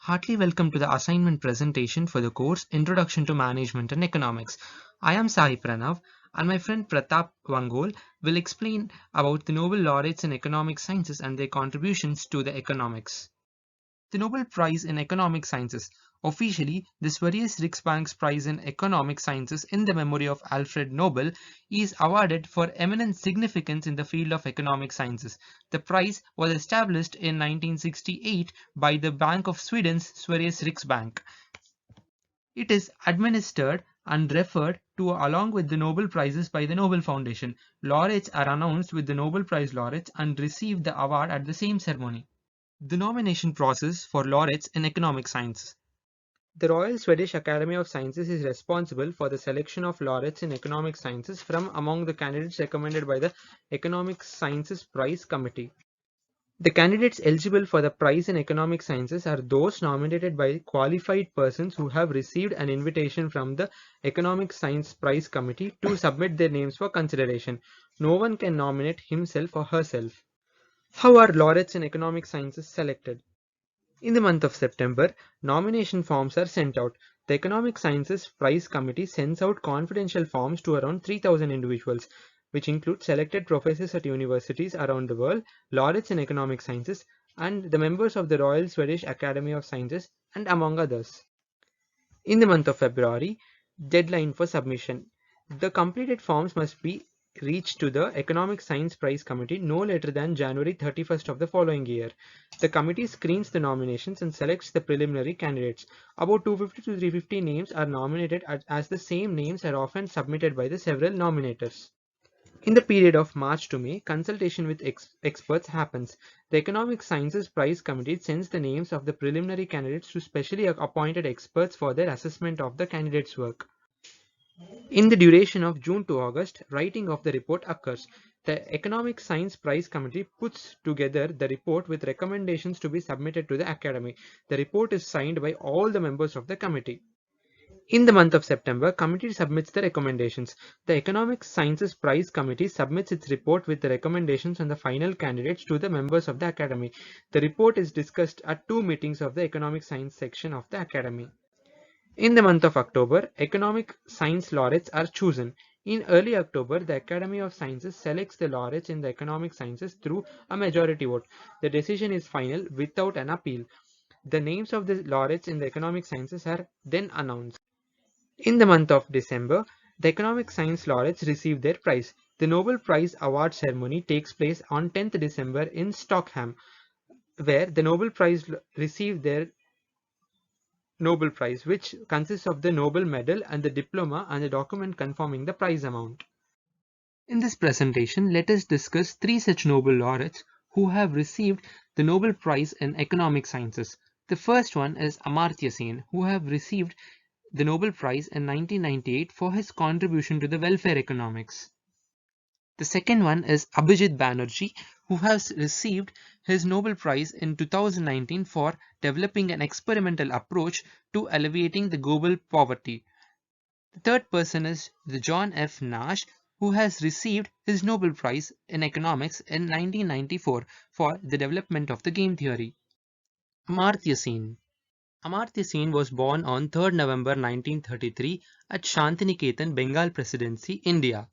Heartily welcome to the assignment presentation for the course Introduction to Management and Economics. I am Sai Pranav and my friend Pratap Vangol will explain about the Nobel laureates in economic sciences and their contributions to the economics. The Nobel Prize in Economic Sciences. Officially, the Sveriges Riksbank's Prize in Economic Sciences in the memory of Alfred Nobel is awarded for eminent significance in the field of economic sciences. The prize was established in 1968 by the Bank of Sweden's Sveriges Riksbank. It is administered and referred to along with the Nobel Prizes by the Nobel Foundation. Laureates are announced with the Nobel Prize laureates and receive the award at the same ceremony. The nomination process for laureates in economic sciences. The Royal Swedish Academy of Sciences is responsible for the selection of laureates in economic sciences from among the candidates recommended by the Economic Sciences Prize Committee. The candidates eligible for the prize in economic sciences are those nominated by qualified persons who have received an invitation from the Economic Science Prize Committee to submit their names for consideration. No one can nominate himself or herself. How are laureates in economic sciences selected? In the month of September, nomination forms are sent out. The Economic Sciences Prize Committee sends out confidential forms to around 3,000 individuals, which include selected professors at universities around the world, laureates in economic sciences, and the members of the Royal Swedish Academy of Sciences, and among others. In the month of February, deadline for submission. The completed forms must be reached to the Economic Science Prize Committee no later than January 31st of the following year. The committee screens the nominations and selects the preliminary candidates. About 250 to 350 names are nominated as the same names are often submitted by the several nominators. In the period of March to May, consultation with experts happens. The Economic Sciences Prize Committee sends the names of the preliminary candidates to specially appointed experts for their assessment of the candidates' work. In the duration of June to August, writing of the report occurs. The Economic Science Prize Committee puts together the report with recommendations to be submitted to the Academy. The report is signed by all the members of the committee. In the month of September, committee submits the recommendations. The Economic Sciences Prize Committee submits its report with the recommendations on the final candidates to the members of the Academy. The report is discussed at two meetings of the Economic Science section of the Academy. In the month of October, economic science laureates are chosen. In early October, the Academy of Sciences selects the laureates in the economic sciences through a majority vote. The decision is final without an appeal. The names of the laureates in the economic sciences are then announced. In the month of December, the economic science laureates receive their prize. The Nobel Prize award ceremony takes place on 10th December in Stockholm, where the Nobel Prize receive their Nobel Prize, which consists of the Nobel Medal and the diploma and the document confirming the prize amount. In this presentation, let us discuss three such Nobel laureates who have received the Nobel Prize in Economic Sciences. The first one is Amartya Sen, who have received the Nobel Prize in 1998 for his contribution to the welfare economics. The second one is Abhijit Banerjee, who has received his Nobel Prize in 2019 for developing an experimental approach to alleviating the global poverty. The third person is the John F. Nash, who has received his Nobel Prize in economics in 1994 for the development of the game theory. Amartya Sen. Amartya Sen was born on 3rd November 1933 at Shantiniketan, Bengal Presidency, India.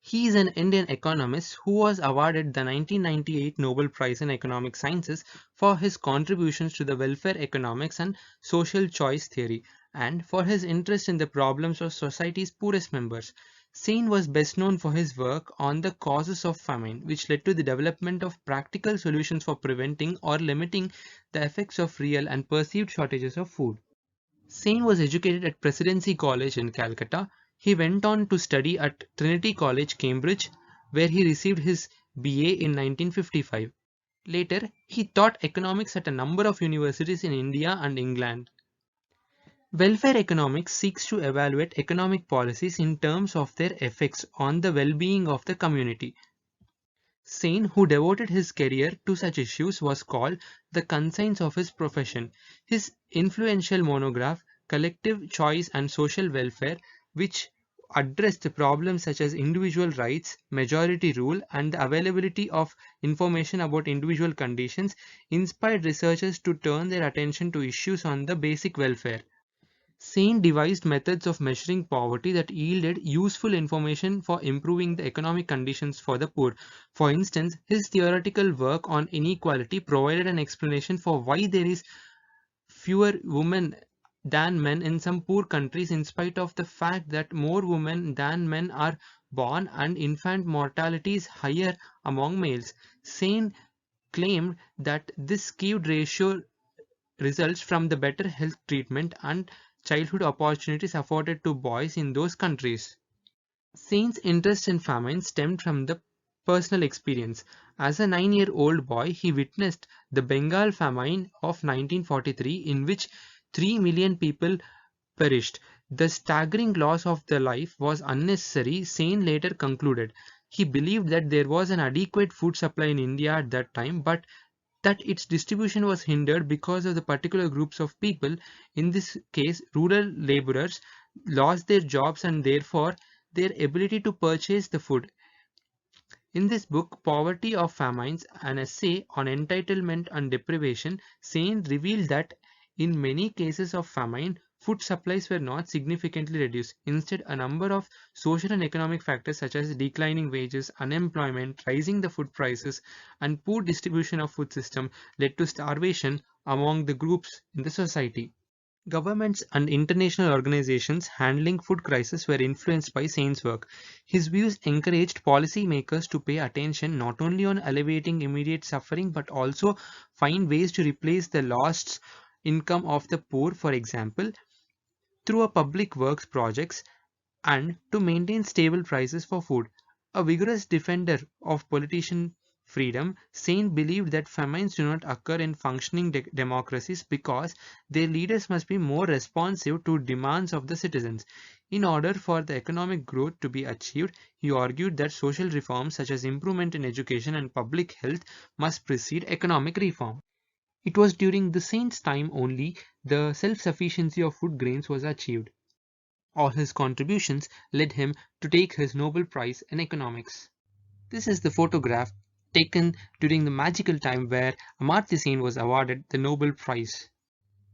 He is an Indian economist who was awarded the 1998 Nobel Prize in Economic Sciences for his contributions to the welfare economics and social choice theory, and for his interest in the problems of society's poorest members. Sen was best known for his work on the causes of famine, which led to the development of practical solutions for preventing or limiting the effects of real and perceived shortages of food. Sen was educated at Presidency College in Calcutta. He went on to study at Trinity College, Cambridge, where he received his BA in 1955. Later, he taught economics at a number of universities in India and England. Welfare economics seeks to evaluate economic policies in terms of their effects on the well-being of the community. Sen, who devoted his career to such issues, was called the conscience of his profession. His influential monograph, Collective Choice and Social Welfare, which addressed the problems such as individual rights, majority rule, and the availability of information about individual conditions, inspired researchers to turn their attention to issues on the basic welfare. Sain devised methods of measuring poverty that yielded useful information for improving the economic conditions for the poor. For instance, his theoretical work on inequality provided an explanation for why there is fewer women than men in some poor countries, in spite of the fact that more women than men are born and infant mortality is higher among males. Sain claimed that this skewed ratio results from the better health treatment and childhood opportunities afforded to boys in those countries. Saint's interest in famine stemmed from the personal experience. As a 9-year-old boy, he witnessed the Bengal famine of 1943, in which 3 million people perished. The staggering loss of the life was unnecessary, Sain later concluded. He believed that there was an adequate food supply in India at that time, but that its distribution was hindered because of the particular groups of people, in this case rural laborers, lost their jobs and therefore their ability to purchase the food. In this book, Poverty of Famines, an essay on entitlement and deprivation, Sain revealed that in many cases of famine, food supplies were not significantly reduced. Instead, a number of social and economic factors such as declining wages, unemployment, rising the food prices, and poor distribution of food system led to starvation among the groups in the society. Governments and international organizations handling food crisis were influenced by Sain's work. His views encouraged policymakers to pay attention not only on alleviating immediate suffering but also find ways to replace the lost income of the poor, for example, through a public works projects and to maintain stable prices for food. A vigorous defender of politician freedom, Sain believed that famines do not occur in functioning democracies because their leaders must be more responsive to demands of the citizens. In order for the economic growth to be achieved, he argued that social reforms such as improvement in education and public health must precede economic reform. It was during the Saint's time only the self-sufficiency of food grains was achieved. All his contributions led him to take his Nobel Prize in Economics. This is the photograph taken during the magical time where Amartya Sen was awarded the Nobel Prize.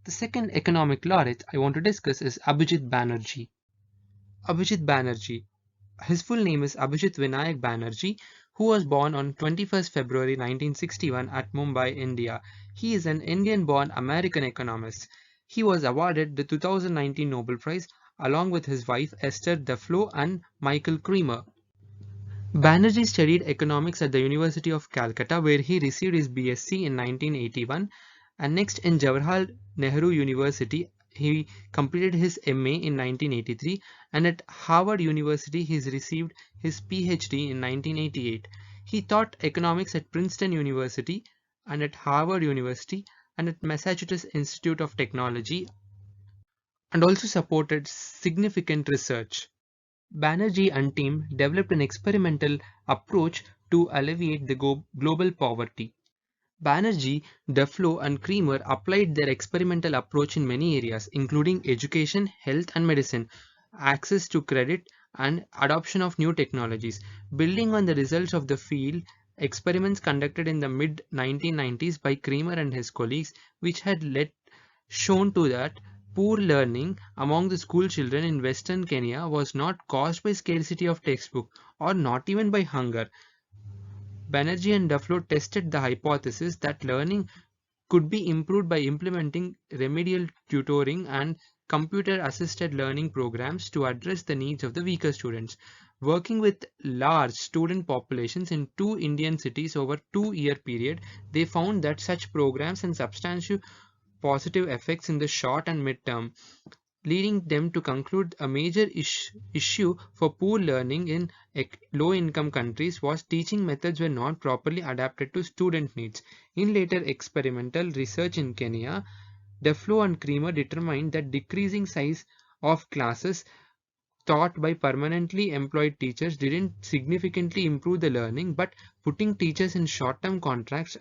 The second economic laureate I want to discuss is Abhijit Banerjee. Abhijit Banerjee. His full name is Abhijit Vinayak Banerjee, who was born on 21st February 1961 at Mumbai, India. He is an Indian-born American economist. He was awarded the 2019 Nobel Prize along with his wife Esther Duflo and Michael Kremer. Banerjee studied economics at the University of Calcutta, where he received his BSc in 1981, and next in Jawaharlal Nehru University he completed his MA in 1983, and at Harvard University he received his PhD in 1988. He taught economics at Princeton University and at Harvard University and at Massachusetts Institute of Technology, and also supported significant research. Banerjee and team developed an experimental approach to alleviate the global poverty. Banerjee, Duflo, and Creamer applied their experimental approach in many areas, including education, health and medicine, access to credit, and adoption of new technologies. Building on the results of the field experiments conducted in the mid 1990s by Creamer and his colleagues, which had led shown to that poor learning among the school children in western Kenya was not caused by scarcity of textbook or not even by hunger. Banerjee and Duflo tested the hypothesis that learning could be improved by implementing remedial tutoring and computer-assisted learning programs to address the needs of the weaker students. Working with large student populations in two Indian cities over a 2-year period, they found that such programs had substantial positive effects in the short and mid-term, leading them to conclude a major issue for poor learning in low-income countries was teaching methods were not properly adapted to student needs. In later experimental research in Kenya, Deflo and Creamer determined that decreasing size of classes taught by permanently employed teachers didn't significantly improve the learning, but putting teachers in short-term contracts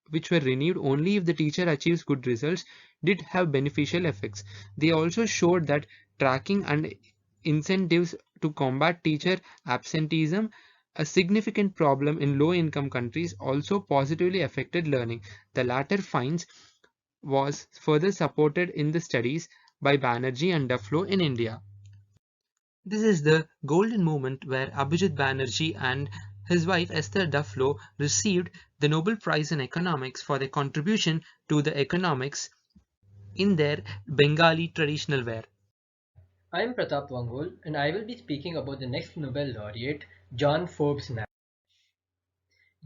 which were renewed only if the teacher achieves good results did have beneficial effects. They also showed that tracking and incentives to combat teacher absenteeism, a significant problem in low income countries, also positively affected learning. The latter finds was further supported in the studies by Banerjee and Duflo in India. This is the golden moment where Abhijit Banerjee and his wife Esther Duflo received the Nobel Prize in Economics for their contribution to the economics in their Bengali traditional wear. I am Pratap Vangol, and I will be speaking about the next Nobel laureate, John Forbes Nash.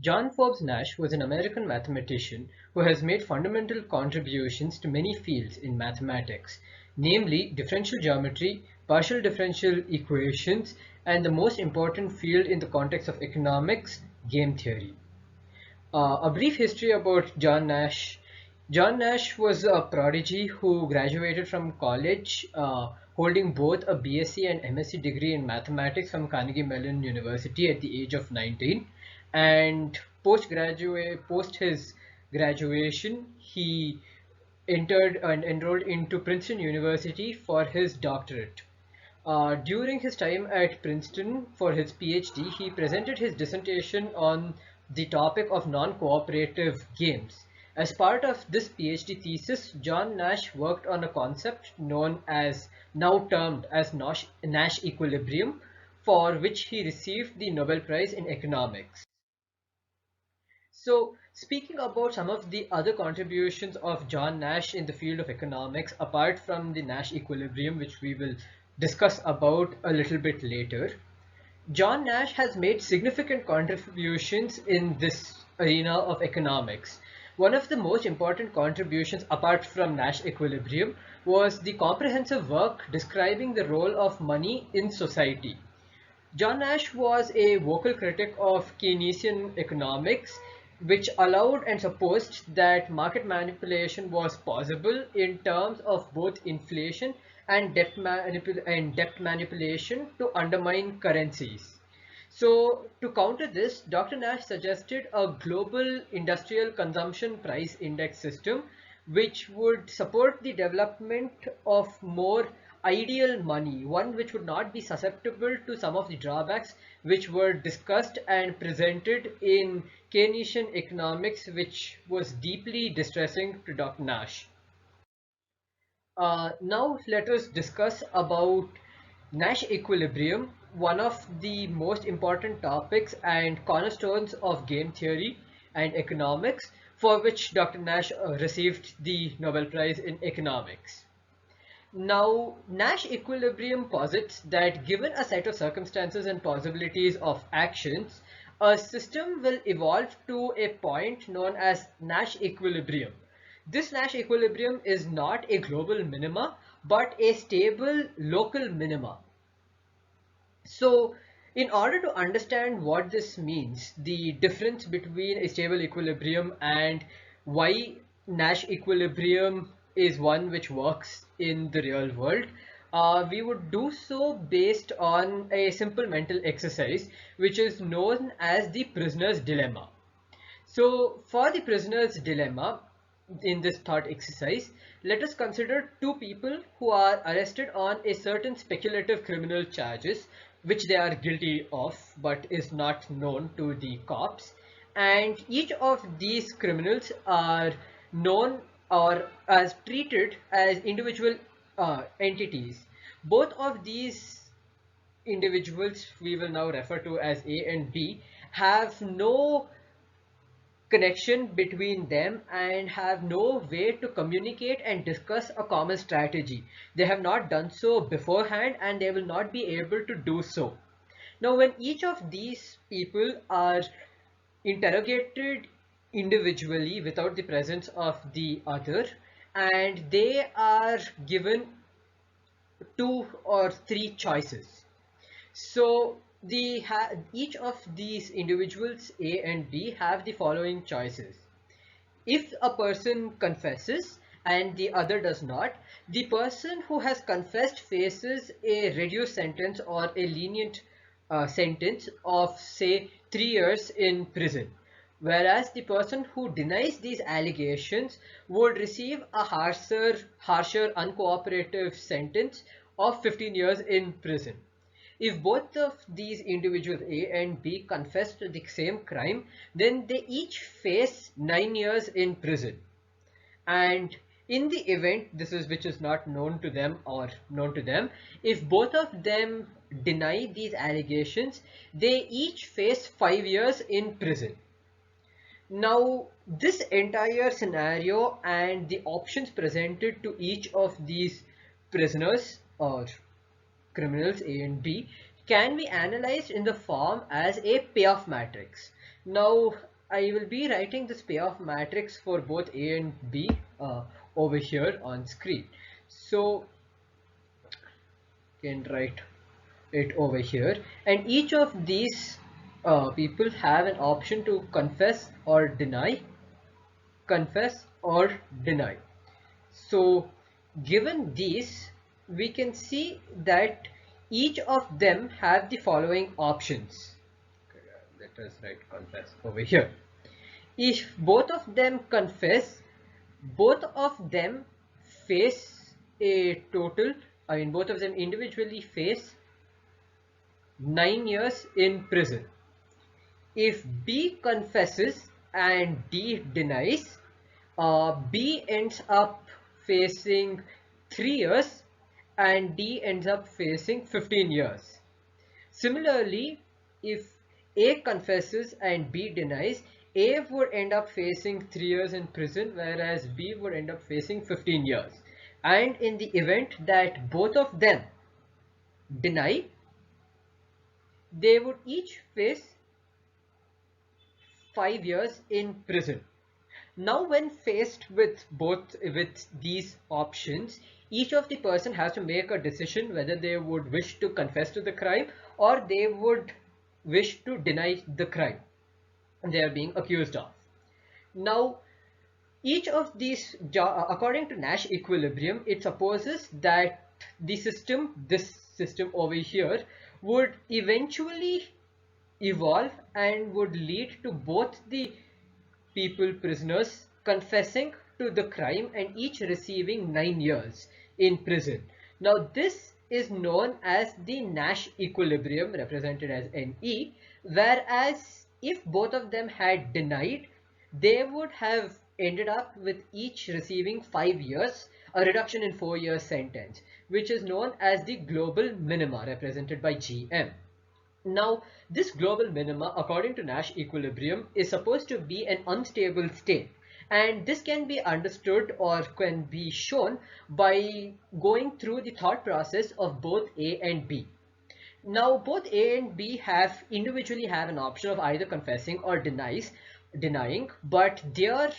John Forbes Nash was an American mathematician who has made fundamental contributions to many fields in mathematics, namely differential geometry, partial differential equations, and the most important field in the context of economics, game theory. A brief history about John Nash. John Nash was a prodigy who graduated from college holding both a BSc and MSc degree in mathematics from Carnegie Mellon University at the age of 19. And post his graduation, he entered and enrolled into Princeton University for his doctorate. During his time at Princeton for his PhD, he presented his dissertation on the topic of non-cooperative games. As part of this PhD thesis, John Nash worked on a concept known as, now termed as Nash equilibrium, for which he received the Nobel Prize in Economics. So, speaking about some of the other contributions of John Nash in the field of economics, apart from the Nash equilibrium, which we will discuss about a little bit later, John Nash has made significant contributions in this arena of economics. One of the most important contributions, apart from Nash equilibrium, was the comprehensive work describing the role of money in society. John Nash was a vocal critic of Keynesian economics, which allowed and supposed that market manipulation was possible in terms of both inflation and debt manipulation to undermine currencies. So, to counter this, Dr. Nash suggested a global industrial consumption price index system which would support the development of more ideal money, one which would not be susceptible to some of the drawbacks which were discussed and presented in Keynesian economics, which was deeply distressing to Dr. Nash. Now let us discuss about Nash equilibrium, one of the most important topics and cornerstones of game theory and economics, for which Dr. Nash received the Nobel Prize in Economics. Now, Nash equilibrium posits that given a set of circumstances and possibilities of actions, a system will evolve to a point known as Nash equilibrium. This Nash equilibrium is not a global minima, but a stable local minima. So, in order to understand what this means, the difference between a stable equilibrium and why Nash equilibrium is one which works in the real world, we would do so based on a simple mental exercise which is known as the prisoner's dilemma. So, for the prisoner's dilemma, in this thought exercise, let us consider two people who are arrested on a certain speculative criminal charges which they are guilty of but is not known to the cops, and each of these criminals are known or as treated as individual entities. Both of these individuals we will now refer to as A and B have no connection between them and have no way to communicate and discuss a common strategy. They have not done so beforehand and they will not be able to do so. Now, when each of these people are interrogated individually without the presence of the other, and they are given two or three choices. So each of these individuals A and B have the following choices. If a person confesses and the other does not, the person who has confessed faces a reduced sentence or a lenient sentence of say 3 years in prison. Whereas the person who denies these allegations would receive a harsher uncooperative sentence of 15 years in prison. If both of these individuals, A and B, confess to the same crime, then they each face 9 years in prison. And in the event, this is which is not known to them or known to them, if both of them deny these allegations, they each face 5 years in prison. Now, this entire scenario and the options presented to each of these prisoners or criminals A and B can be analyzed in the form as a payoff matrix. Now, I will be writing this payoff matrix for both A and B over here on screen. So, can write it over here, and each of these people have an option to confess or deny, confess or deny. So given these, we can see that each of them have the following options. Let us write confess over here. If both of them confess, both of them face a total, both of them individually face 9 years in prison. If B confesses and D denies, B ends up facing 3 years and D ends up facing 15 years. Similarly, if A confesses and B denies, A would end up facing 3 years in prison, whereas B would end up facing 15 years. And in the event that both of them deny, they would each face 5 years in prison. Now, when faced with these options, each of the person has to make a decision whether they would wish to confess to the crime or they would wish to deny the crime they are being accused of. Now, each of these, according to Nash equilibrium, it supposes that the system, this system over here, would eventually evolve and would lead to both the people prisoners confessing to the crime and each receiving 9 years in prison. Now this is known as the Nash equilibrium, represented as Ne, whereas if both of them had denied, they would have ended up with each receiving 5 years, a reduction in 4 years sentence, which is known as the global minima, represented by Gm. Now, this global minima, according to Nash equilibrium, is supposed to be an unstable state. And this can be understood or can be shown by going through the thought process of both A and B. Now, both A and B individually have an option of either confessing or denying, but their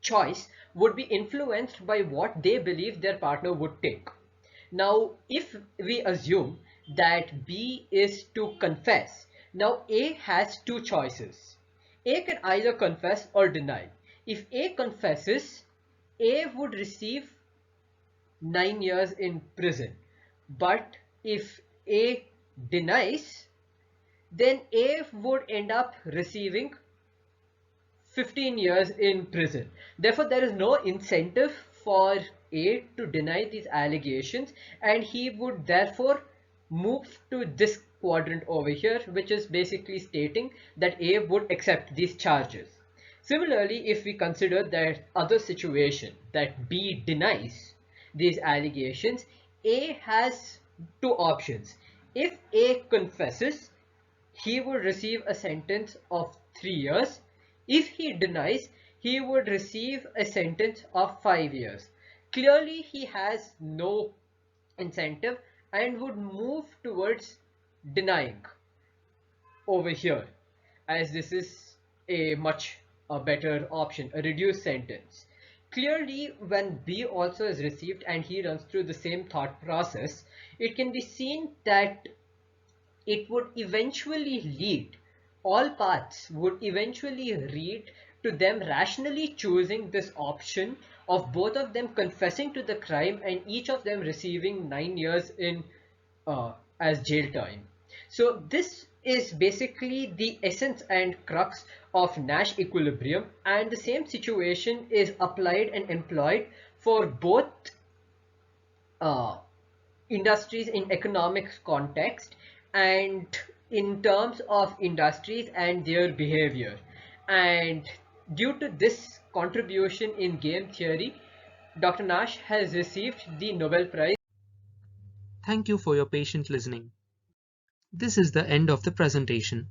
choice would be influenced by what they believe their partner would take. Now, if we assume that B is to confess, now A has two choices. A can either confess or deny. If A confesses, A would receive 9 years in prison. But if A denies, then A would end up receiving 15 years in prison. Therefore, there is no incentive for A to deny these allegations, and he would therefore move to this quadrant over here, which is basically stating that A would accept these charges. Similarly, if we consider that other situation, that B denies these allegations, A has two options. If A confesses, he would receive a sentence of 3 years. If he denies, he would receive a sentence of 5 years. Clearly, he has no incentive and would move towards denying over here, as this is a much better option, a reduced sentence. Clearly, when B also is received and he runs through the same thought process, it can be seen that it would eventually lead, all paths would eventually lead to them rationally choosing this option of both of them confessing to the crime and each of them receiving 9 years in as jail time. So this is basically the essence and crux of Nash equilibrium, and the same situation is applied and employed for both industries in economics context and in terms of industries and their behavior. And due to this contribution in game theory, Dr. Nash has received the Nobel Prize. Thank you for your patient listening. This is the end of the presentation.